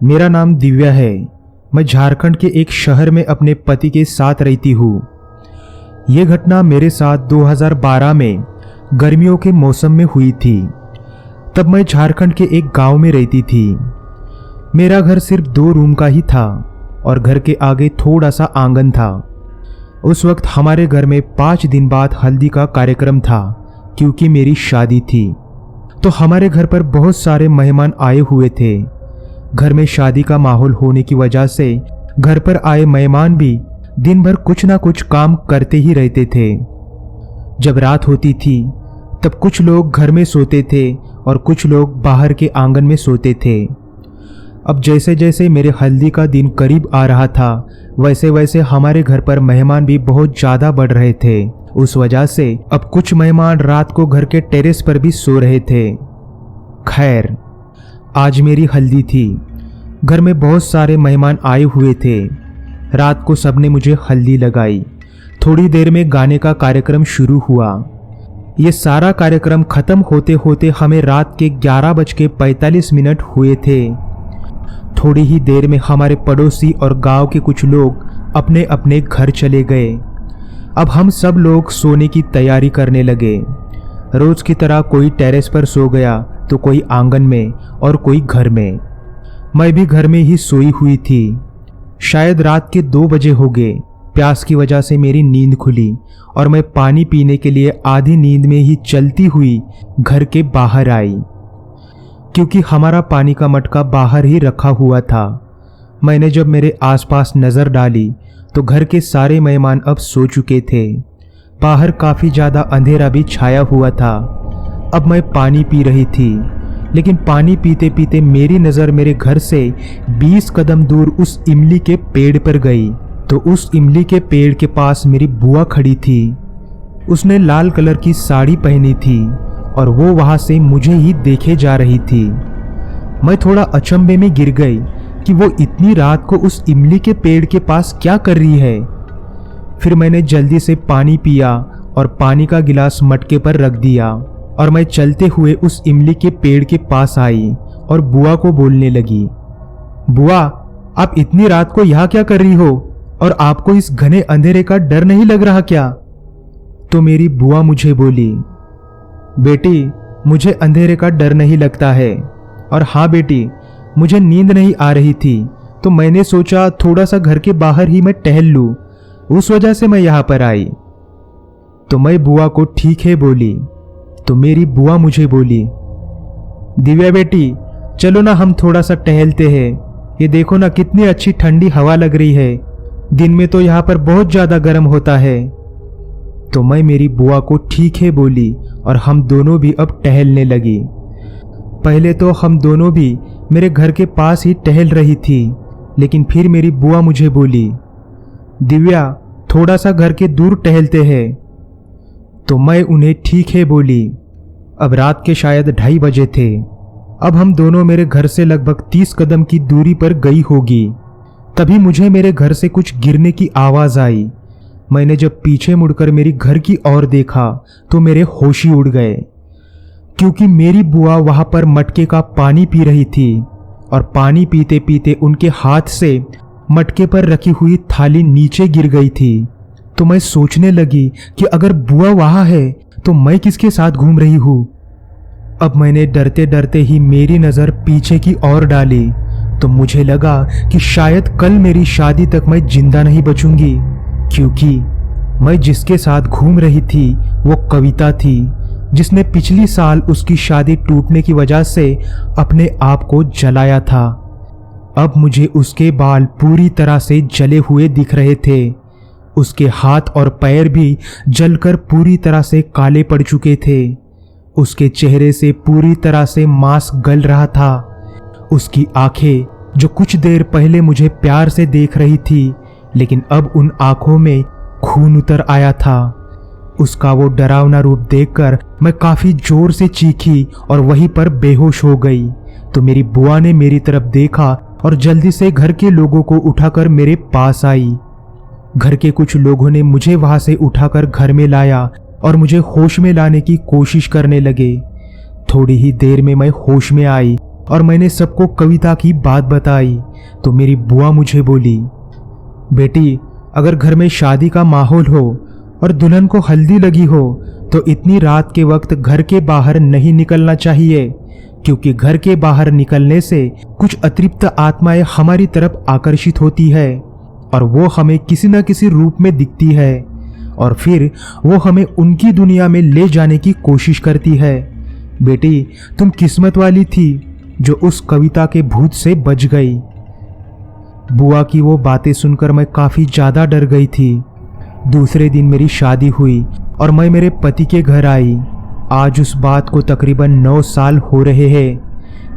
मेरा नाम दिव्या है। मैं झारखंड के एक शहर में अपने पति के साथ रहती हूँ। ये घटना मेरे साथ 2012 में गर्मियों के मौसम में हुई थी। तब मैं झारखंड के एक गांव में रहती थी। मेरा घर सिर्फ 2 रूम का ही था और घर के आगे थोड़ा सा आंगन था। उस वक्त हमारे घर में 5 दिन बाद हल्दी का कार्यक्रम था, क्योंकि मेरी शादी थी। तो हमारे घर पर बहुत सारे मेहमान आए हुए थे। घर में शादी का माहौल होने की वजह से घर पर आए मेहमान भी दिन भर कुछ ना कुछ काम करते ही रहते थे। जब रात होती थी तब कुछ लोग घर में सोते थे और कुछ लोग बाहर के आंगन में सोते थे। अब जैसे जैसे मेरे हल्दी का दिन करीब आ रहा था, वैसे वैसे हमारे घर पर मेहमान भी बहुत ज़्यादा बढ़ रहे थे। उस वजह से अब कुछ मेहमान रात को घर के टेरेस पर भी सो रहे थे। खैर, आज मेरी हल्दी थी। घर में बहुत सारे मेहमान आए हुए थे। रात को सबने मुझे हल्दी लगाई। थोड़ी देर में गाने का कार्यक्रम शुरू हुआ। ये सारा कार्यक्रम खत्म होते होते हमें रात के 11:45 हुए थे। थोड़ी ही देर में हमारे पड़ोसी और गांव के कुछ लोग अपने अपने घर चले गए। अब हम सब लोग सोने की तैयारी करने लगे। रोज की तरह कोई टेरेस पर सो गया तो कोई आंगन में और कोई घर में। मैं भी घर में ही सोई हुई थी। शायद रात के 2 बजे हो गए। प्यास की वजह से मेरी नींद खुली और मैं पानी पीने के लिए आधी नींद में ही चलती हुई घर के बाहर आई, क्योंकि हमारा पानी का मटका बाहर ही रखा हुआ था। मैंने जब मेरे आसपास नज़र डाली तो घर के सारे मेहमान अब सो चुके थे। बाहर काफ़ी ज़्यादा अंधेरा भी छाया हुआ था। अब मैं पानी पी रही थी, लेकिन पानी पीते पीते मेरी नज़र मेरे घर से 20 कदम दूर उस इमली के पेड़ पर गई। तो उस इमली के पेड़ के पास मेरी बुआ खड़ी थी। उसने लाल कलर की साड़ी पहनी थी और वो वहाँ से मुझे ही देखे जा रही थी। मैं थोड़ा अचंभे में गिर गई कि वो इतनी रात को उस इमली के पेड़ के पास क्या कर रही है। फिर मैंने जल्दी से पानी पिया और पानी का गिलास मटके पर रख दिया और मैं चलते हुए उस इमली के पेड़ के पास आई और बुआ को बोलने लगी, बुआ, आप इतनी रात को यहाँ क्या कर रही हो और आपको इस घने अंधेरे का डर नहीं लग रहा क्या? तो मेरी बुआ मुझे बोली, बेटी, मुझे अंधेरे का डर नहीं लगता है। और हाँ बेटी, मुझे नींद नहीं आ रही थी तो मैंने सोचा थोड़ा सा घर के बाहर ही मैं टहल लूं, उस वजह से मैं यहाँ पर आई। तो मैं बुआ को ठीक है बोली। तो मेरी बुआ मुझे बोली, दिव्या बेटी, चलो ना हम थोड़ा सा टहलते हैं। ये देखो ना कितनी अच्छी ठंडी हवा लग रही है। दिन में तो यहाँ पर बहुत ज़्यादा गर्म होता है। तो मैं मेरी बुआ को ठीक है बोली और हम दोनों भी अब टहलने लगी। पहले तो हम दोनों भी मेरे घर के पास ही टहल रही थी, लेकिन फिर मेरी बुआ मुझे बोली, दिव्या, थोड़ा सा घर के दूर टहलते हैं। तो मैं उन्हें ठीक है बोली। अब रात के शायद 2:30 बजे थे। अब हम दोनों मेरे घर से लगभग 30 कदम की दूरी पर गई होगी। तभी मुझे मेरे घर से कुछ गिरने की आवाज़ आई। मैंने जब पीछे मुड़कर मेरी घर की ओर देखा तो मेरे होश ही उड़ गए, क्योंकि मेरी बुआ वहां पर मटके का पानी पी रही थी और पानी पीते पीते उनके हाथ से मटके पर रखी हुई थाली नीचे गिर गई थी। तो मैं सोचने लगी कि अगर बुआ वहां है तो मैं किसके साथ घूम रही हूँ। अब मैंने डरते डरते ही मेरी नज़र पीछे की ओर डाली तो मुझे लगा कि शायद कल मेरी शादी तक मैं जिंदा नहीं बचूंगी, क्योंकि मैं जिसके साथ घूम रही थी वो कविता थी, जिसने पिछली साल उसकी शादी टूटने की वजह से अपने आप को जलाया था। अब मुझे उसके बाल पूरी तरह से जले हुए दिख रहे थे। उसके हाथ और पैर भी जलकर पूरी तरह से काले पड़ चुके थे। उसके चेहरे से पूरी तरह से मांस गल रहा था। उसकी आंखें, जो कुछ देर पहले मुझे प्यार से देख रही थी, लेकिन अब उन आंखों में खून उतर आया था। उसका वो डरावना रूप देखकर मैं काफी जोर से चीखी और वहीं पर बेहोश हो गई। तो मेरी बुआ ने मेरी तरफ देखा और जल्दी से घर के लोगों को उठाकर मेरे पास आई। घर के कुछ लोगों ने मुझे वहां से उठाकर घर में लाया और मुझे होश में लाने की कोशिश करने लगे। थोड़ी ही देर में मैं होश में आई और मैंने सबको कविता की बात बताई तो मेरी बुआ मुझे बोली, बेटी अगर घर में शादी का माहौल हो और दुल्हन को हल्दी लगी हो तो इतनी रात के वक्त घर के बाहर नहीं निकलना चाहिए, क्योंकि घर के बाहर निकलने से कुछ अतृप्त आत्माएं हमारी तरफ आकर्षित होती है और वो हमें किसी न किसी रूप में दिखती है और फिर वो हमें उनकी दुनिया में ले जाने की कोशिश करती है। बेटी तुम किस्मत वाली थी जो उस कविता के भूत से बच गई। बुआ की वो बातें सुनकर मैं काफ़ी ज़्यादा डर गई थी। दूसरे दिन मेरी शादी हुई और मैं मेरे पति के घर आई। आज उस बात को तकरीबन 9 साल हो रहे हैं,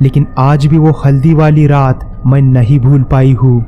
लेकिन आज भी वो हल्दी वाली रात मैं नहीं भूल पाई हूँ।